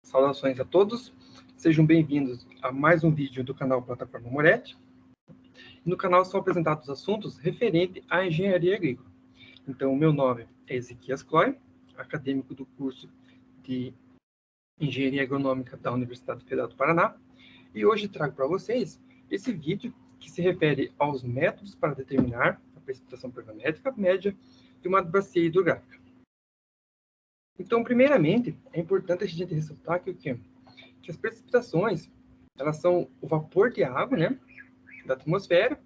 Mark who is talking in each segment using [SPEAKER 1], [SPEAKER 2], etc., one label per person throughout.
[SPEAKER 1] Saudações a todos, sejam bem-vindos a mais um vídeo do canal Plataforma Moretti. No canal são apresentados assuntos referentes à engenharia agrícola. Então, o meu nome é Ezequias Cloy, acadêmico do curso de Engenharia Agronômica da Universidade Federal do Paraná, e hoje trago para vocês esse vídeo que se refere aos métodos para determinar a precipitação pluviométrica média de uma bacia hidrográfica. Então, primeiramente, é importante a gente ressaltar que que as precipitações, elas são o vapor de água, né, da atmosfera,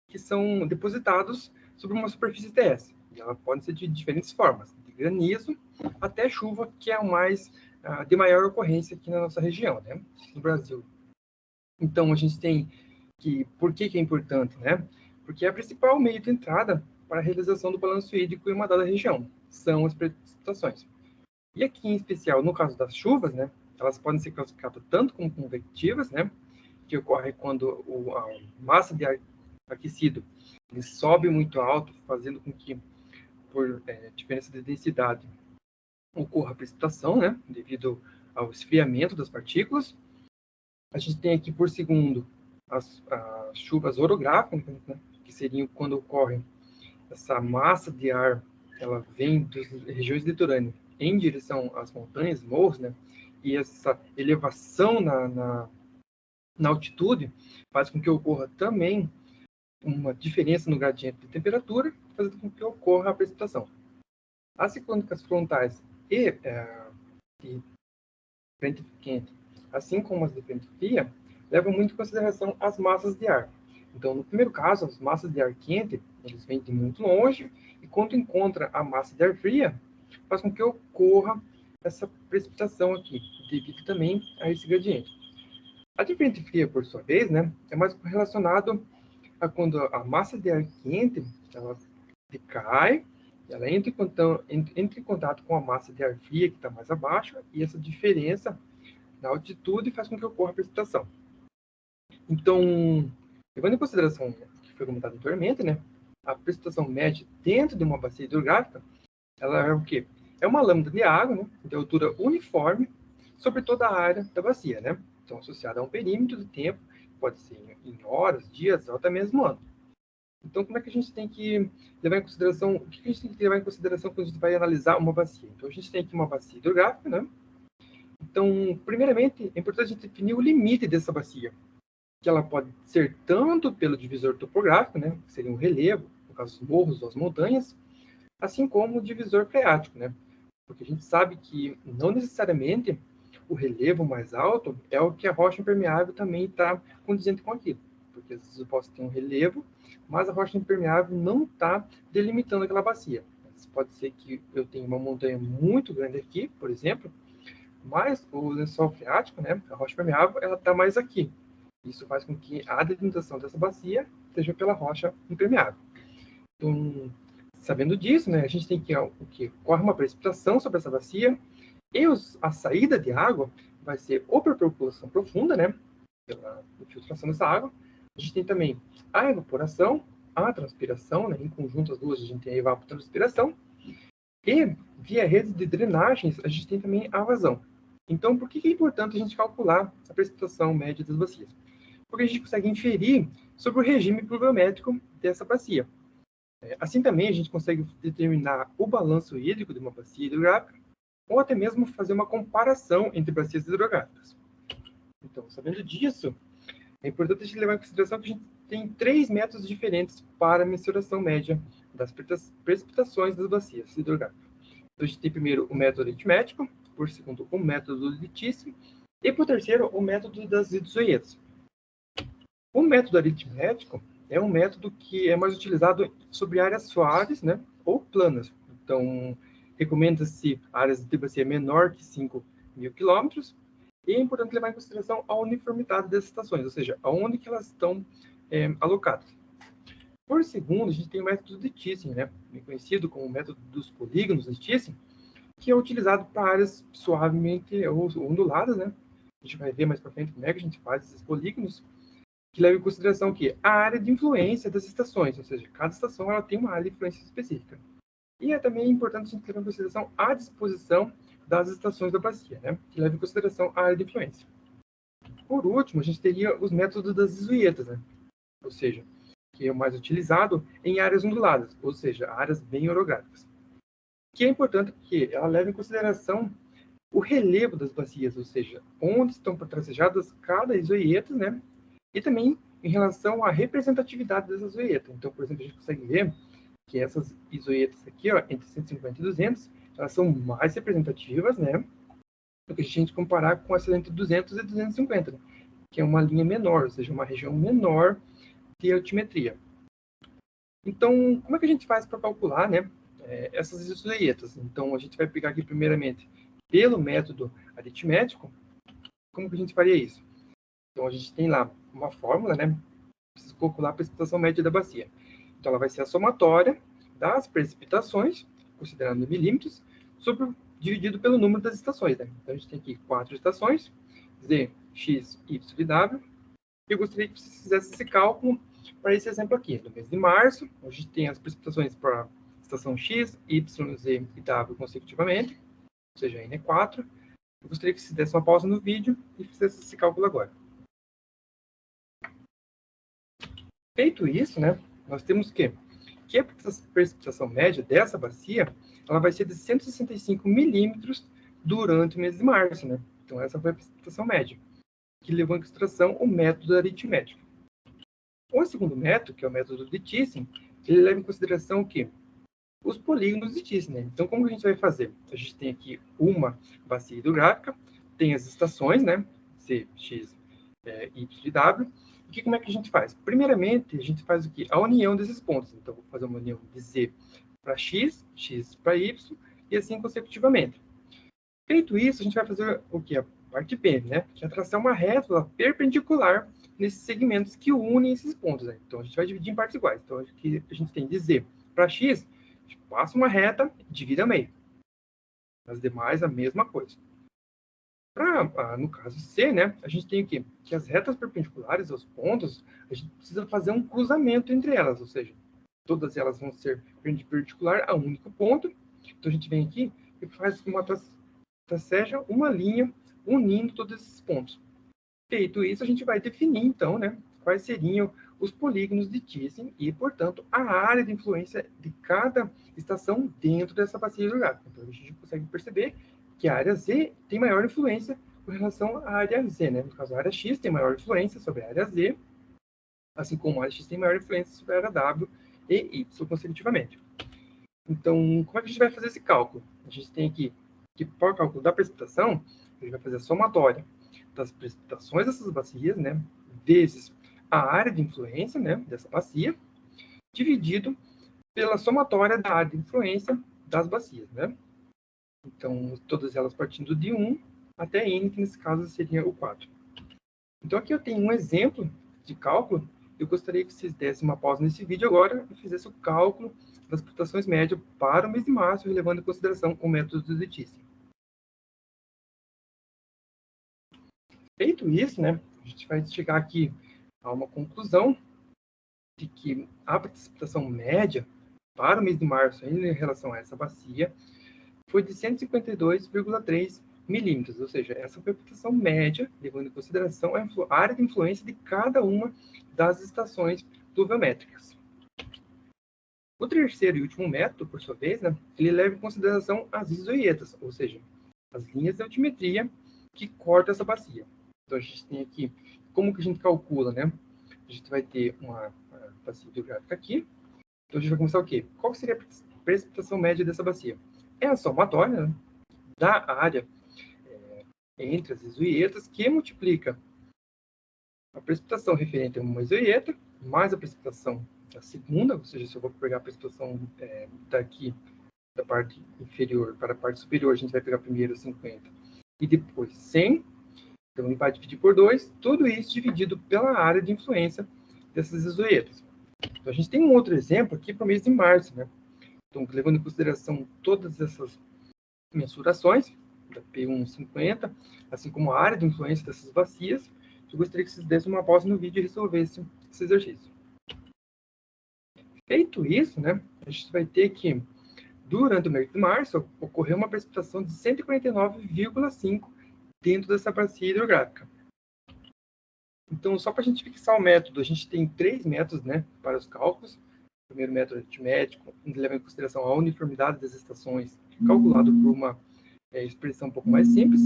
[SPEAKER 1] que são depositados sobre uma superfície terrestre. E ela pode ser de diferentes formas, de granizo até chuva, que é a de maior ocorrência aqui na nossa região, né, no Brasil. Então, a gente tem por que é importante, né? Porque é o principal meio de entrada para a realização do balanço hídrico em uma dada região, são as precipitações. E aqui, em especial, no caso das chuvas, né, elas podem ser classificadas tanto como convectivas, né, que ocorre quando a massa de ar aquecido ele sobe muito alto, fazendo com que, por diferença de densidade, ocorra a precipitação, né, devido ao esfriamento das partículas. A gente tem aqui, por segundo, as chuvas orográficas, né, que seriam quando ocorre essa massa de ar, ela vem das regiões litorâneas em direção às montanhas, morros, né? E essa elevação na altitude faz com que ocorra também uma diferença no gradiente de temperatura, fazendo com que ocorra a precipitação. As ciclônicas frontais e frente quente, assim como as de frente fria, levam muito em consideração as massas de ar. Então, no primeiro caso, as massas de ar quente, eles vêm de muito longe, e quando encontra a massa de ar fria, faz com que ocorra essa precipitação aqui, devido também a esse gradiente. A de frente fria, por sua vez, né, é mais relacionado a quando a massa de ar quente, ela decai, ela entra em contato com a massa de ar fria, que está mais abaixo, e essa diferença na altitude faz com que ocorra a precipitação. Então, levando em consideração o que foi comentado anteriormente, né, a precipitação média dentro de uma bacia hidrográfica, ela é o quê? É uma lâmina de água, né, de altura uniforme sobre toda a área da bacia, né? Então, associada a um perímetro de tempo, pode ser em horas, dias, ou até mesmo ano. Então, como é que a gente tem que levar em consideração, o que a gente tem que levar em consideração quando a gente vai analisar uma bacia? Então, a gente tem aqui uma bacia hidrográfica, né? Então, primeiramente, é importante a gente definir o limite dessa bacia, que ela pode ser tanto pelo divisor topográfico, né, que seria um relevo, no caso dos morros ou as montanhas, assim como o divisor freático, né, porque a gente sabe que não necessariamente o relevo mais alto é o que a rocha impermeável também está condizente com aquilo, porque às vezes eu posso ter um relevo, mas a rocha impermeável não está delimitando aquela bacia. Pode ser que eu tenha uma montanha muito grande aqui, por exemplo, mas o lençol freático, né, a rocha permeável, ela está mais aqui. Isso faz com que a delimitação dessa bacia seja pela rocha impermeável. Então, sabendo disso, né, a gente tem que ocorre uma precipitação sobre essa bacia e a saída de água vai ser ou por percolação profunda, né, pela infiltração dessa água. A gente tem também a evaporação, a transpiração, né, em conjunto as duas a gente tem a evapotranspiração, e via redes de drenagens a gente tem também a vazão. Então, por que é importante a gente calcular a precipitação média das bacias? Porque a gente consegue inferir sobre o regime pluviométrico dessa bacia. Assim também a gente consegue determinar o balanço hídrico de uma bacia hidrográfica, ou até mesmo fazer uma comparação entre bacias hidrográficas. Então, sabendo disso, é importante a gente levar em consideração que a gente tem 3 métodos diferentes para a mensuração média das precipitações das bacias hidrográficas. Então, a gente tem primeiro o método aritmético, por segundo o método litício, e por terceiro o método das isoietas. O método aritmético é um método que é mais utilizado sobre áreas suaves, né, ou planas. Então, recomenda-se áreas de bacia menor que 5.000 quilômetros, e é importante levar em consideração a uniformidade das estações, ou seja, aonde que elas estão alocadas. Por segundo, a gente tem o método de Thiessen, né, conhecido como o método dos polígonos de Thiessen, que é utilizado para áreas suavemente onduladas, né? A gente vai ver mais para frente como é que a gente faz esses polígonos, que leva em consideração que a área de influência das estações, ou seja, cada estação ela tem uma área de influência específica. E é também importante a gente levar em consideração a disposição das estações da bacia, né? Que leva em consideração a área de influência. Por último, a gente teria os métodos das isoietas, né? Ou seja, que é o mais utilizado em áreas onduladas, ou seja, áreas bem orográficas. Que é importante que ela leve em consideração o relevo das bacias, ou seja, onde estão tracejadas cada isoieta, né? E também em relação à representatividade dessas isoietas. Então, por exemplo, a gente consegue ver que essas isoietas aqui, ó, entre 150 e 200, elas são mais representativas, né? Do que a gente comparar com essa entre 200 e 250, né? Que é uma linha menor, ou seja, uma região menor de altimetria. Então, como é que a gente faz para calcular, né, essas isoietas? Então, a gente vai pegar aqui primeiramente pelo método aritmético. Como que a gente faria isso? Então, a gente tem lá uma fórmula, né? Precisa calcular a precipitação média da bacia. Então, ela vai ser a somatória das precipitações, considerando milímetros, dividido pelo número das estações, né? Então, a gente tem aqui 4 estações, Z, X, Y e W. Eu gostaria que você fizesse esse cálculo para esse exemplo aqui. No mês de março, a gente tem as precipitações para a estação X, Y, Z e W consecutivamente, ou seja, N4. Eu gostaria que você desse uma pausa no vídeo e fizesse esse cálculo agora. Feito isso, né, nós temos que a precipitação média dessa bacia ela vai ser de 165 milímetros durante o mês de março. Né? Então, essa foi a precipitação média, que levou em consideração o método aritmético. O segundo método, que é o método de Thiessen, ele leva em consideração o quê? Os polígonos de Thiessen. Né? Então, como que a gente vai fazer? A gente tem aqui uma bacia hidrográfica, tem as estações, né? C, X, Y e W. E como é que a gente faz? Primeiramente, a gente faz o quê? A união desses pontos. Então, vou fazer uma união de Z para X, X para Y, e assim consecutivamente. Feito isso, a gente vai fazer o quê? A parte B, né? Que é traçar uma reta perpendicular nesses segmentos que unem esses pontos. Né? Então, a gente vai dividir em partes iguais. Então, aqui a gente tem de Z para X, a gente passa uma reta, divide a meio. As demais, a mesma coisa. No caso C, né, a gente tem o quê? Que as retas perpendiculares aos pontos, a gente precisa fazer um cruzamento entre elas, ou seja, todas elas vão ser perpendicular a um único ponto. Então, a gente vem aqui e faz uma traceja uma linha unindo todos esses pontos. Feito isso, a gente vai definir, então, né, quais seriam os polígonos de Thiessen e, portanto, a área de influência de cada estação dentro dessa bacia hidrográfica. Então, a gente consegue perceber que a área Z tem maior influência com relação à área Z, né? No caso, a área X tem maior influência sobre a área Z, assim como a área X tem maior influência sobre a área W e Y consecutivamente. Então, como é que a gente vai fazer esse cálculo? A gente tem aqui que, para o cálculo da precipitação, a gente vai fazer a somatória das precipitações dessas bacias, né, vezes a área de influência, né, dessa bacia, dividido pela somatória da área de influência das bacias, né? Então, todas elas partindo de 1 até n, que nesse caso seria o 4. Então, aqui eu tenho um exemplo de cálculo. Eu gostaria que vocês dessem uma pausa nesse vídeo agora e fizessem o cálculo das precipitações médias para o mês de março, levando em consideração o método de Thiessen. Feito isso, né, a gente vai chegar aqui a uma conclusão de que a precipitação média para o mês de março em relação a essa bacia foi de 152,3 milímetros, ou seja, essa foi a precipitação média, levando em consideração a área de influência de cada uma das estações pluviométricas. O terceiro e último método, por sua vez, né, ele leva em consideração as isoietas, ou seja, as linhas de altimetria que cortam essa bacia. Então, a gente tem aqui, como que a gente calcula, né? A gente vai ter uma bacia hidrográfica aqui. Então, a gente vai começar o quê? Qual seria a precipitação média dessa bacia? É a somatória, né, da área entre as isoietas, que multiplica a precipitação referente a uma isoieta, mais a precipitação da segunda, ou seja, se eu vou pegar a precipitação daqui, da parte inferior para a parte superior, a gente vai pegar primeiro 50 e depois 100. Então, ele vai dividir por 2, tudo isso dividido pela área de influência dessas isoietas. Então, a gente tem um outro exemplo aqui para o mês de março, né? Então, levando em consideração todas essas mensurações, da P150, assim como a área de influência dessas bacias, eu gostaria que vocês dessem uma pausa no vídeo e resolvessem esse exercício. Feito isso, né, a gente vai ter que, Durante o mês de março, ocorreu uma precipitação de 149,5 dentro dessa bacia hidrográfica. Então, só para a gente fixar o método, a gente tem 3 métodos, né, para os cálculos. O primeiro método é aritmético, leva em consideração a uniformidade das estações, calculado por uma expressão um pouco mais simples.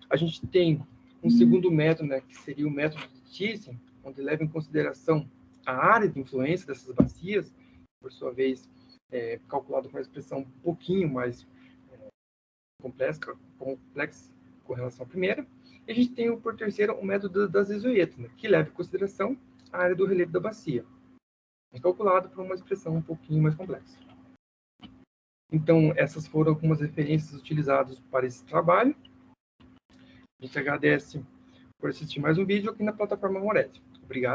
[SPEAKER 1] A gente tem um segundo método, né, que seria o método de Thiessen, onde leva em consideração a área de influência dessas bacias, por sua vez, calculado com uma expressão um pouquinho mais complexa com relação à primeira. E a gente tem, por terceiro, o método das isoetas, né, que leva em consideração a área do relevo da bacia, calculado por uma expressão um pouquinho mais complexa. Então, essas foram algumas referências utilizadas para esse trabalho. A gente agradece por assistir mais um vídeo aqui na plataforma Moretti. Obrigado.